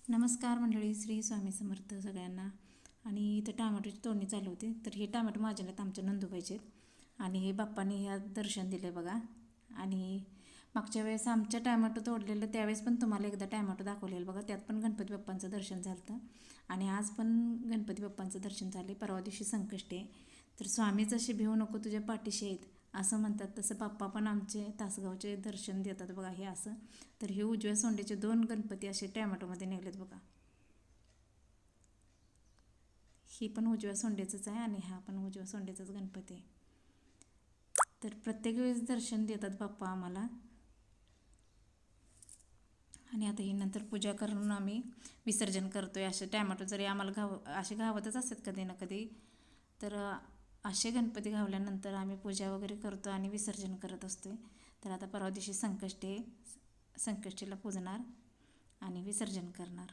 नमस्कार मंडळी, श्री स्वामी समर्थ सगळ्यांना. आणि इथं टमाटोची तोडणी चालू होती. तर हे टमाटो माझ्या नाहीत, आमच्या नंदुबाईचे आहेत. आणि हे बाप्पांनी ह्या दर्शन दिले बघा. आणि मागच्या वेळेस आमच्या टॅमॅटो तोडलेलं त्यावेळेस पण तुम्हाला एकदा टॅमॅटो दाखवलेलं बघा. त्यात पण गणपती बाप्पांचं दर्शन झालं. आणि आज पण गणपती बाप्पांचं दर्शन झाले. परवा दिवशी संकष्टी आहे. तर स्वामीच असे भिवू नको, तुझ्या पाठीशी आहेत असं म्हणतात. तसं बाप्पा पण आमचे तासगावचे दर्शन देतात बघा. हे असं. तर हे उजव्या सोंडेचे 2 गणपती असे टॅमॅटोमध्ये निघलेत बघा. ही पण उजव्या सोंडेचंच आहे आणि हा पण उजव्या सोंडेचाच गणपती आहे. तर प्रत्येक वेळेस दर्शन देतात बाप्पा आम्हाला. आणि आता ही नंतर पूजा करून आम्ही विसर्जन करतो आहे. असे टॅमॅटो जरी आम्हाला असे गावातच असतात कधी ना कधी, तर असे गणपती घावल्यानंतर आम्ही पूजा वगैरे करतो आणि विसर्जन करत असतो. तर आता परवा दिवशी संकष्टी, संकष्टीला पूजणार आणि विसर्जन करणार.